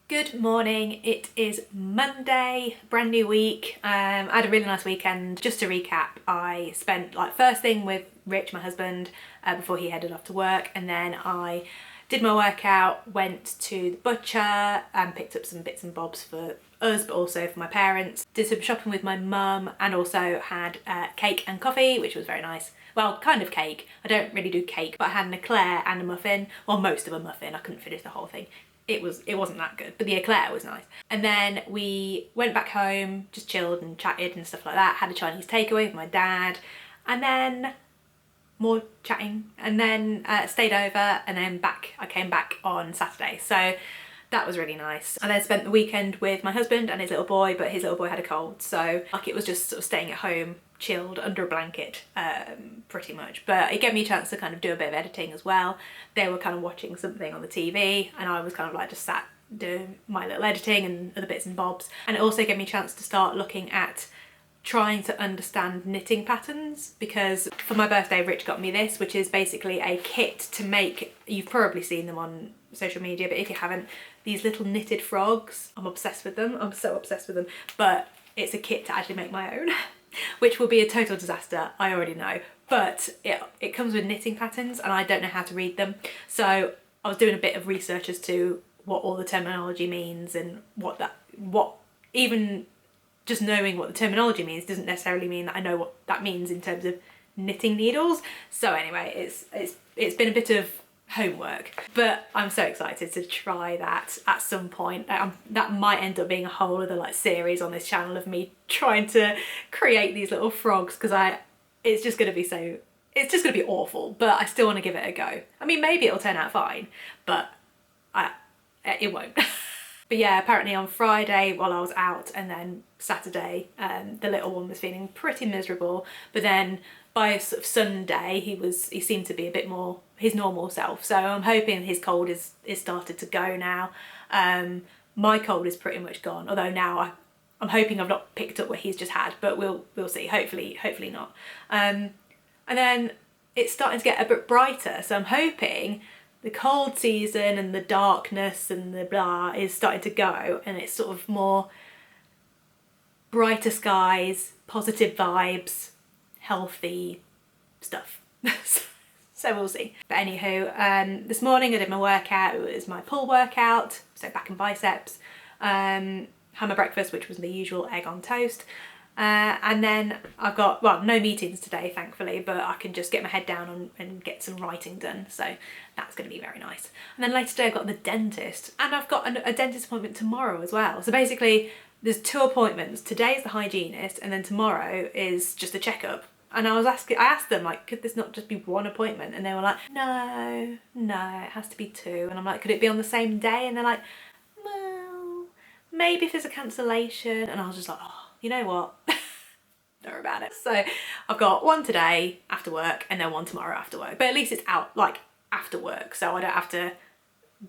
Good morning, it is Monday, brand new week. I had a really nice weekend. Just to recap, I spent first thing with Rich, my husband, before he headed off to work, and then I did my workout, went to the butcher and picked up some bits and bobs for us but also for my parents. Did some shopping with my mum and also had cake and coffee, which was very nice. Well, kind of cake. I don't really do cake, but I had an eclair and a muffin. Well, most of a muffin. I couldn't finish the whole thing. It wasn't that good, but the eclair was nice. And then we went back home, just chilled and chatted and stuff like that. Had a Chinese takeaway with my dad, and then more chatting, and then stayed over, and then I came back on Saturday. So that was really nice. And then spent the weekend with my husband and his little boy, but his little boy had a cold, so it was just sort of staying at home, chilled under a blanket, pretty much. But it gave me a chance to kind of do a bit of editing as well. They were kind of watching something on the TV and I was kind of just sat doing my little editing and other bits and bobs. And it also gave me a chance to start looking at trying to understand knitting patterns, because for my birthday Rich got me this, which is basically a kit to make, you've probably seen them on social media, but if you haven't, these little knitted frogs. I'm obsessed with them. I'm so obsessed with them. But it's a kit to actually make my own, which will be a total disaster, I already know. But it comes with knitting patterns and I don't know how to read them. So I was doing a bit of research as to what all the terminology means, and even just knowing what the terminology means doesn't necessarily mean that I know what that means in terms of knitting needles. So anyway, it's been a bit of homework, but I'm so excited to try that at some point. That might end up being a whole other series on this channel of me trying to create these little frogs, because it's just going to be awful, but I still want to give it a go. I mean, maybe it'll turn out fine, but it won't. But yeah, apparently on Friday while I was out, and then Saturday, the little one was feeling pretty miserable, but then by sort of Sunday he seemed to be a bit more his normal self. So I'm hoping his cold is started to go now. My cold is pretty much gone, although now I'm hoping I've not picked up what he's just had, but we'll see. Hopefully not. And then it's starting to get a bit brighter, so I'm hoping the cold season and the darkness and the blah is starting to go, and it's sort of more brighter skies, positive vibes, healthy stuff. So we'll see. But anywho, this morning I did my workout. It was my pull workout, so back and biceps. Had my breakfast, which was the usual egg on toast. And then I've got, well, no meetings today, thankfully, but I can just get my head down and get some writing done. So that's going to be very nice. And then later today I've got the dentist, and I've got a dentist appointment tomorrow as well. So basically there's 2 appointments. Today's the hygienist, and then tomorrow is just a checkup. And I asked them, could this not just be 1 appointment? And they were like, no, it has to be 2. And I'm like, could it be on the same day? And they're like, well, maybe if there's a cancellation. And I was just like, oh, you know what? Don't worry about it. So I've got 1 today after work and then 1 tomorrow after work. But at least it's out after work, so I don't have to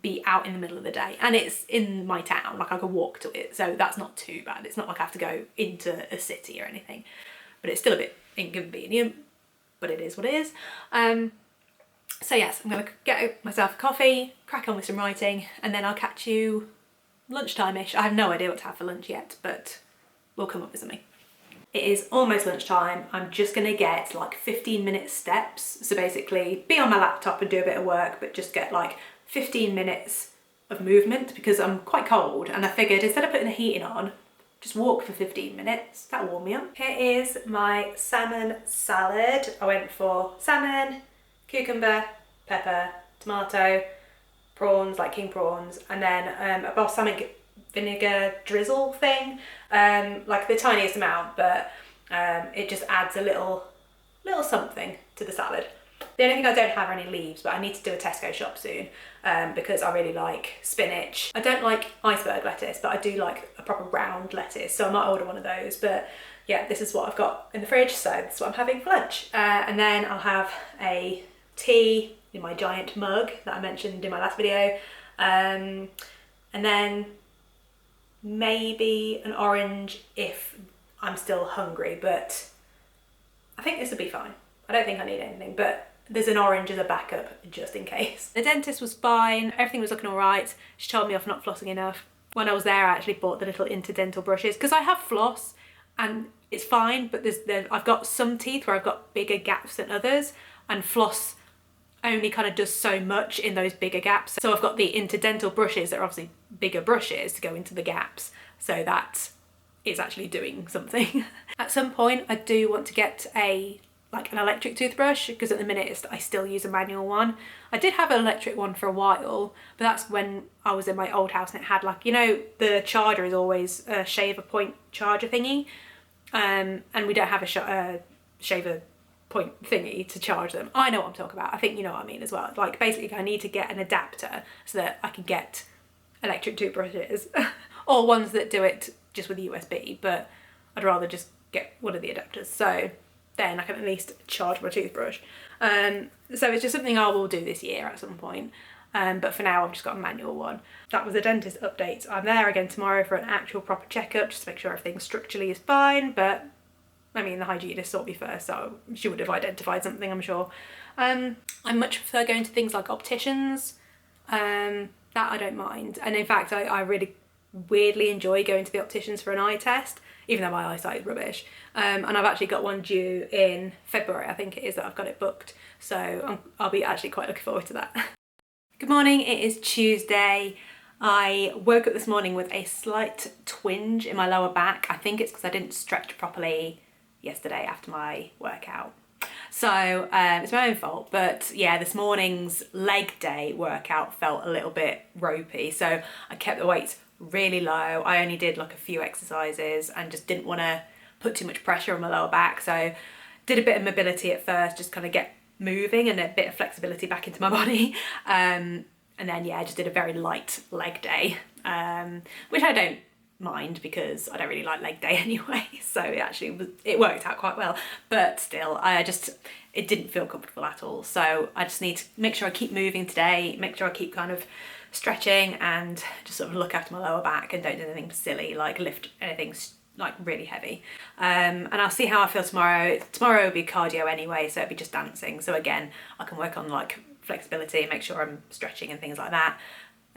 be out in the middle of the day. And it's in my town, I could walk to it, so that's not too bad. It's not like I have to go into a city or anything. But it's still a bit inconvenient, but it is what it is. So yes, I'm gonna get myself a coffee, crack on with some writing, and then I'll catch you lunchtime-ish. I have no idea what to have for lunch yet, but we'll come up with something. It is almost lunchtime. I'm just gonna get 15-minute steps. So basically be on my laptop and do a bit of work, but just get 15 minutes of movement, because I'm quite cold, and I figured instead of putting the heating on, just walk for 15 minutes. That'll warm me up. Here is my salmon salad. I went for salmon, cucumber, pepper, tomato, prawns, king prawns, and then a balsamic vinegar drizzle thing, the tiniest amount, but it just adds a little something to the salad. The only thing I don't have are any leaves, but I need to do a Tesco shop soon, because I really like spinach. I don't like iceberg lettuce, but I do like a proper round lettuce, so I might order one of those. But yeah, this is what I've got in the fridge, so that's what I'm having for lunch. And then I'll have a tea in my giant mug that I mentioned in my last video, and then maybe an orange if I'm still hungry, but I think this will be fine. I don't think I need anything, but there's an orange as a backup just in case. The dentist was fine, everything was looking all right. She told me off not flossing enough. When I was there, I actually bought the little interdental brushes because I have floss and it's fine, but I've got some teeth where I've got bigger gaps than others, and floss only kind of does so much in those bigger gaps. So I've got the interdental brushes that are obviously bigger brushes to go into the gaps, so that is actually doing something. At some point I do want to get an electric toothbrush, because at the minute I still use a manual one. I did have an electric one for a while, but that's when I was in my old house and it had, like, you know, the charger is always a shaver point charger thingy, and we don't have a shaver point thingy to charge them. I know what I'm talking about. I think you know what I mean as well. Like, basically I need to get an adapter so that I can get electric toothbrushes or ones that do it just with a USB, but I'd rather just get one of the adapters, so then I can at least charge my toothbrush. So it's just something I will do this year at some point, but for now I've just got a manual one. That was the dentist update. I'm there again tomorrow for an actual proper checkup, just to make sure everything structurally is fine, but I mean, the hygienist saw me first, so she would have identified something, I'm sure. I much prefer going to things like opticians. That I don't mind, and in fact I really weirdly enjoy going to the opticians for an eye test, even though my eyesight is rubbish. And I've actually got one due in February, I think it is, that I've got it booked, so I'll be actually quite looking forward to that. Good morning, it is Tuesday. I woke up this morning with a slight twinge in my lower back. I think it's because I didn't stretch properly yesterday after my workout. So it's my own fault, but yeah, this morning's leg day workout felt a little bit ropey, so I kept the weights really low. I only did like a few exercises and just didn't want to put too much pressure on my lower back, so did a bit of mobility at first, just kind of get moving and a bit of flexibility back into my body, and then yeah, I just did a very light leg day, which I don't mind because I don't really like leg day anyway, so it worked out quite well, but still it didn't feel comfortable at all. So I just need to make sure I keep moving today, make sure I keep kind of stretching and just sort of look after my lower back and don't do anything silly like lift anything like really heavy, and I'll see how I feel tomorrow. Tomorrow will be cardio anyway, so it'll be just dancing, so again I can work on like flexibility and make sure I'm stretching and things like that,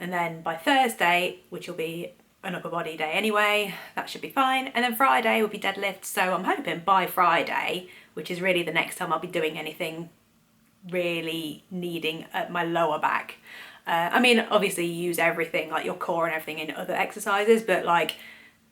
and then by Thursday, which will be an upper body day anyway, that should be fine, and then Friday will be deadlift, so I'm hoping by Friday, which is really the next time I'll be doing anything really needing my lower back. I mean, obviously you use everything, like your core and everything, in other exercises, but like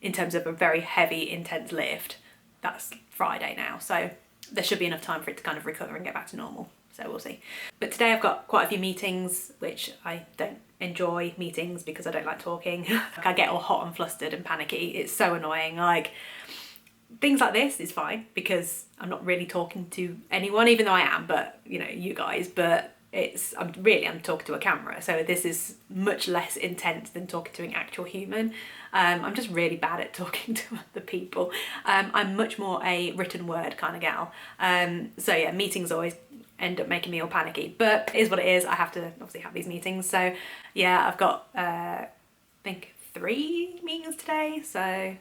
in terms of a very heavy, intense lift, that's Friday now. So there should be enough time for it to kind of recover and get back to normal. So we'll see. But today I've got quite a few meetings, which I don't enjoy meetings because I don't like talking. Like, I get all hot and flustered and panicky. It's so annoying. Like, things like this is fine because I'm not really talking to anyone, even though I am, but you know, you guys, but I'm talking to a camera, so this is much less intense than talking to an actual human. I'm just really bad at talking to other people. I'm much more a written word kind of gal. So yeah, meetings always end up making me all panicky, but it is what it is. I have to obviously have these meetings. So yeah, I've got I think 3 meetings today, so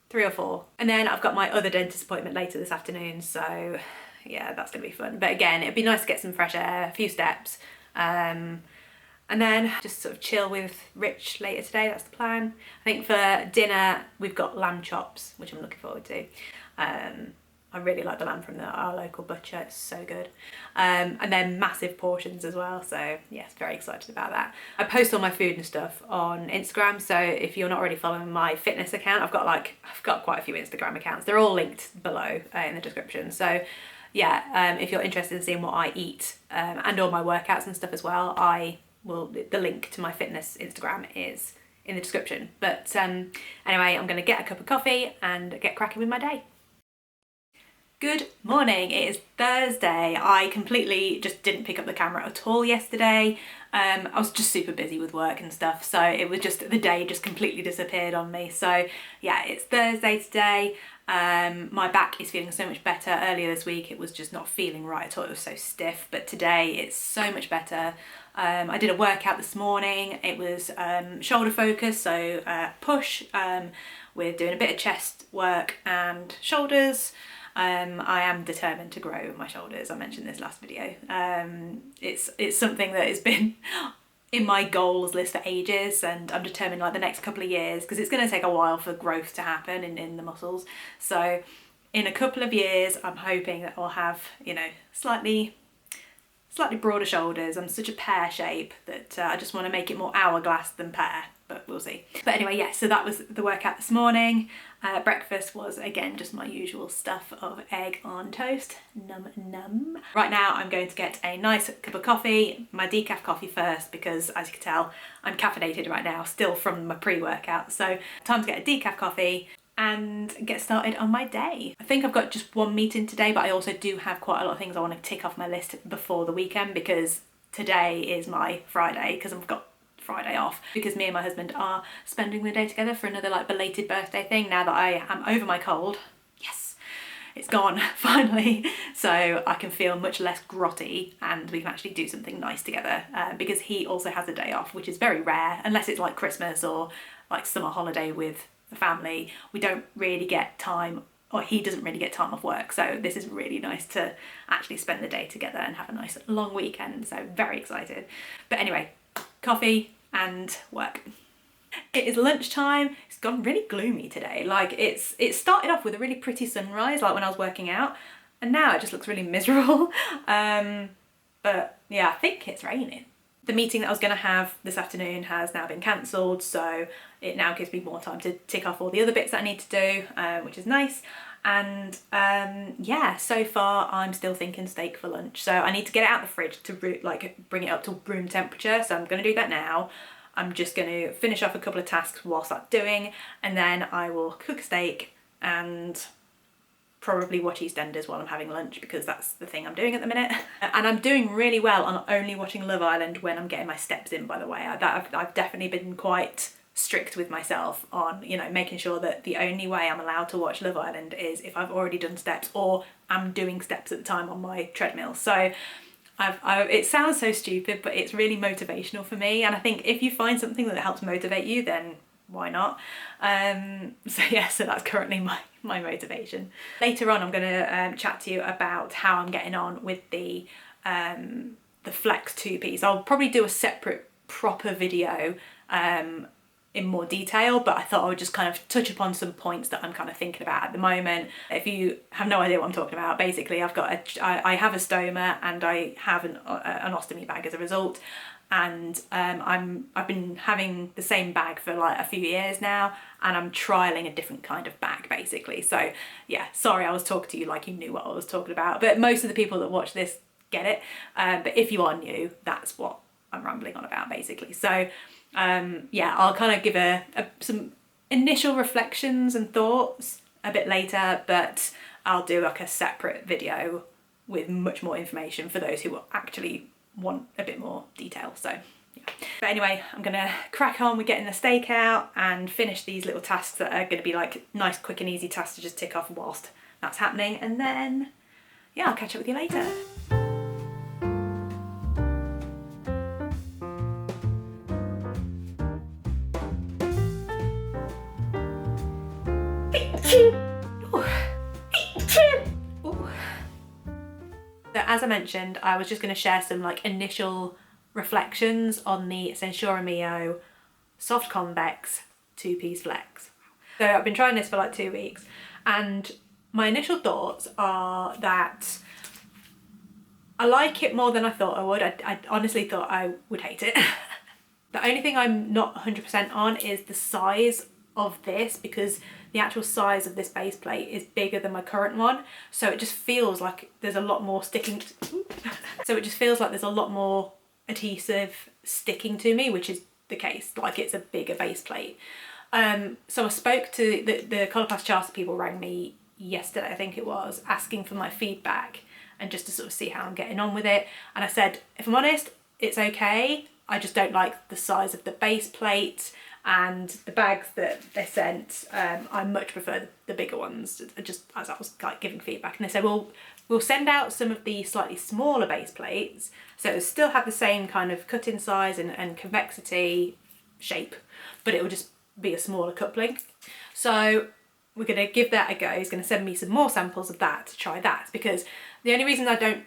3 or 4. And then I've got my other dentist appointment later this afternoon, so yeah, that's gonna be fun. But again, it'd be nice to get some fresh air, a few steps, and then just sort of chill with Rich later today. That's the plan. I think for dinner we've got lamb chops, which I'm looking forward to. I really like the lamb from our local butcher, it's so good. And then massive portions as well, so yes, very excited about that. I post all my food and stuff on Instagram, so if you're not already following my fitness account, I've got quite a few Instagram accounts. They're all linked below in the description. So yeah, if you're interested in seeing what I eat and all my workouts and stuff as well, the link to my fitness Instagram is in the description. But anyway, I'm gonna get a cup of coffee and get cracking with my day. Good morning, it is Thursday. I completely just didn't pick up the camera at all yesterday. I was just super busy with work and stuff, so it was just, the day just completely disappeared on me. So yeah, it's Thursday today. My back is feeling so much better. Earlier this week it was just not feeling right at all, it was so stiff, but today it's so much better. I did a workout this morning. It was shoulder focus, so push. We're doing a bit of chest work and shoulders. I am determined to grow my shoulders. I mentioned this last video. It's something that has been in my goals list for ages, and I'm determined like the next couple of years, because it's going to take a while for growth to happen in the muscles. So in a couple of years, I'm hoping that I'll have, you know, slightly broader shoulders. I'm such a pear shape that I just want to make it more hourglass than pear, but we'll see. But anyway, yeah, so that was the workout this morning. Breakfast was, again, just my usual stuff of egg on toast. Num num. Right now I'm going to get a nice cup of coffee, my decaf coffee first, because as you can tell, I'm caffeinated right now, still from my pre-workout. So time to get a decaf coffee and get started on my day. I think I've got just one meeting today, but I also do have quite a lot of things I want to tick off my list before the weekend, because today is my Friday, because I've got Friday off, because me and my husband are spending the day together for another like belated birthday thing now that I am over my cold. Yes, it's gone finally, so I can feel much less grotty and we can actually do something nice together, because he also has a day off, which is very rare unless it's like Christmas or like summer holiday with the family. We don't really get time, or he doesn't really get time off work, so this is really nice to actually spend the day together and have a nice long weekend, so very excited. But anyway, coffee and work. It is lunchtime. It's gone really gloomy today. Like it started off with a really pretty sunrise, like when I was working out, and now it just looks really miserable. But yeah, I think it's raining. The meeting that I was going to have this afternoon has now been cancelled, so it now gives me more time to tick off all the other bits that I need to do, which is nice. And yeah, so far I'm still thinking steak for lunch, so I need to get it out of the fridge to like bring it up to room temperature, so I'm going to do that now. I'm just going to finish off a couple of tasks whilst that's doing, and then I will cook a steak and probably watch EastEnders while I'm having lunch, because that's the thing I'm doing at the minute. And I'm doing really well on only watching Love Island when I'm getting my steps in, by the way. I've definitely been quite strict with myself on, you know, making sure that the only way I'm allowed to watch Love Island is if I've already done steps or I'm doing steps at the time on my treadmill. So it sounds so stupid, but it's really motivational for me, and I think if you find something that helps motivate you, then why not? So yeah, so that's currently my motivation. Later on I'm going to chat to you about how I'm getting on with the Flex 2-piece. I'll probably do a separate proper video in more detail, but I thought I would just kind of touch upon some points that I'm kind of thinking about at the moment. If you have no idea what I'm talking about, basically I have a stoma and I have an ostomy bag as a result, and I've been having the same bag for like a few years now, and I'm trialing a different kind of bag basically. So yeah, sorry I was talking to you like you knew what I was talking about, but most of the people that watch this get it, but if you are new, that's what I'm rambling on about basically. So yeah, I'll kind of give some initial reflections and thoughts a bit later, but I'll do like a separate video with much more information for those who actually want a bit more detail. So yeah. But anyway, I'm gonna crack on with getting the steak out and finish these little tasks that are gonna be like nice, quick and easy tasks to just tick off whilst that's happening, and then yeah, I'll catch up with you later. So as I mentioned, I was just going to share some like initial reflections on the SenSura Mio Soft Convex 2-piece Flex. So I've been trying this for like 2 weeks, and my initial thoughts are that I like it more than I thought I would. I honestly thought I would hate it. The only thing I'm not 100% on is the size of this, because the actual size of this base plate is bigger than my current one, so it just feels like there's a lot more sticking so it just feels like there's a lot more adhesive sticking to me, which is the case, like it's a bigger base plate. So I spoke to the Coloplast Charter people, rang me yesterday I think it was, asking for my feedback and just to sort of see how I'm getting on with it, and I said, if I'm honest, it's okay, I just don't like the size of the base plate, and the bags that they sent, I much prefer the bigger ones, just as I was like giving feedback. And they said, well, we'll send out some of the slightly smaller base plates, so it'll still have the same kind of cut-in size and convexity shape, but it will just be a smaller coupling. So we're going to give that a go. He's going to send me some more samples of that to try that, because the only reason I don't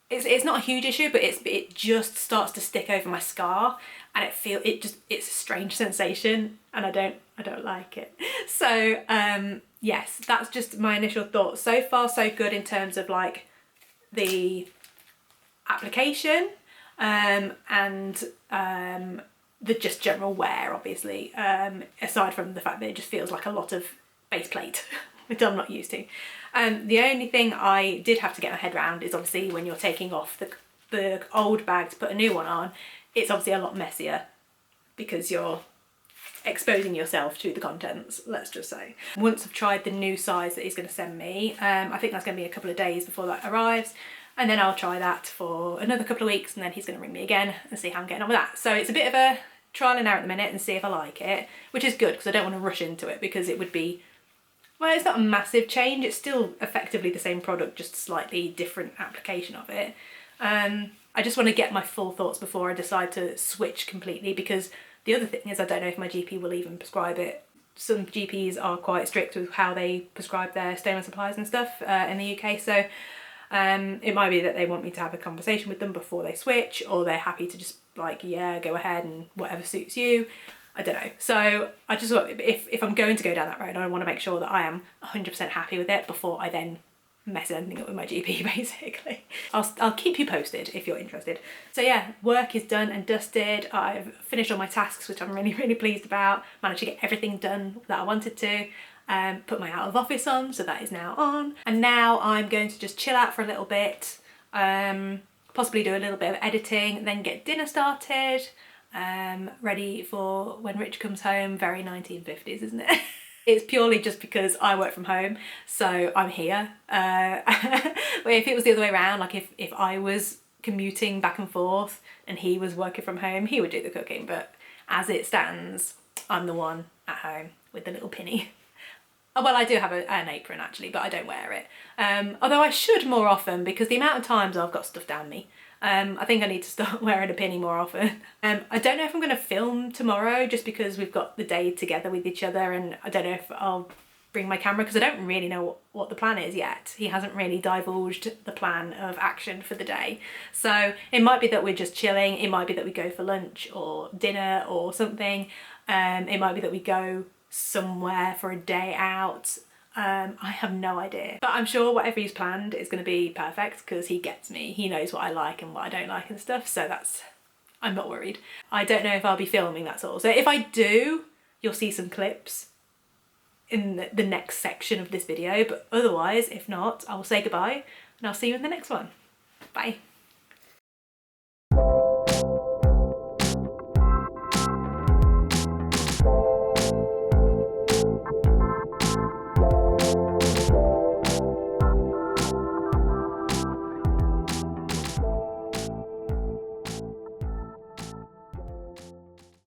it's not a huge issue, but it just starts to stick over my scar, and it's a strange sensation, and I don't like it. So yes, that's just my initial thoughts. So far so good in terms of like the application and the just general wear, obviously, aside from the fact that it just feels like a lot of base plate, which I'm not used to. The only thing I did have to get my head around is obviously when you're taking off the old bag to put a new one on, it's obviously a lot messier because you're exposing yourself to the contents, let's just say. Once I've tried the new size that he's going to send me, I think that's going to be a couple of days before that arrives, and then I'll try that for another couple of weeks, and then he's going to ring me again and see how I'm getting on with that. So it's a bit of a trial and error at the minute and see if I like it, which is good because I don't want to rush into it, because it would be, well, it's not a massive change, it's still effectively the same product, just slightly different application of it. I just want to get my full thoughts before I decide to switch completely, because the other thing is I don't know if my GP will even prescribe it. Some GPs are quite strict with how they prescribe their stoma supplies and stuff in the UK, so it might be that they want me to have a conversation with them before they switch, or they're happy to just like, yeah, go ahead and whatever suits you. I don't know. So I just want, if I'm going to go down that road, I want to make sure that I am 100% happy with it before I then mess anything up with my GP, basically. I'll keep you posted if you're interested. So yeah, work is done and dusted. I've finished all my tasks, which I'm really, really pleased about. Managed to get everything done that I wanted to. Put my out of office on, so that is now on. And now I'm going to just chill out for a little bit, possibly do a little bit of editing, then get dinner started, ready for when Rich comes home. Very 1950s, isn't it? It's purely just because I work from home, so I'm here. If it was the other way around, like if I was commuting back and forth and he was working from home, he would do the cooking, but as it stands, I'm the one at home with the little pinny. Oh, well, I do have an apron actually, but I don't wear it. Although I should more often, because the amount of times I've got stuff down me. I think I need to start wearing a pinny more often. I don't know if I'm going to film tomorrow, just because we've got the day together with each other, and I don't know if I'll bring my camera, because I don't really know what the plan is yet. He hasn't really divulged the plan of action for the day. So it might be that we're just chilling, it might be that we go for lunch or dinner or something. It might be that we go somewhere for a day out. I have no idea, but I'm sure whatever he's planned is going to be perfect, because he gets me. He knows what I like and what I don't like and stuff, so I'm not worried. I don't know if I'll be filming, that's all. So if I do, you'll see some clips in the next section of this video, but otherwise, if not, I will say goodbye and I'll see you in the next one. Bye.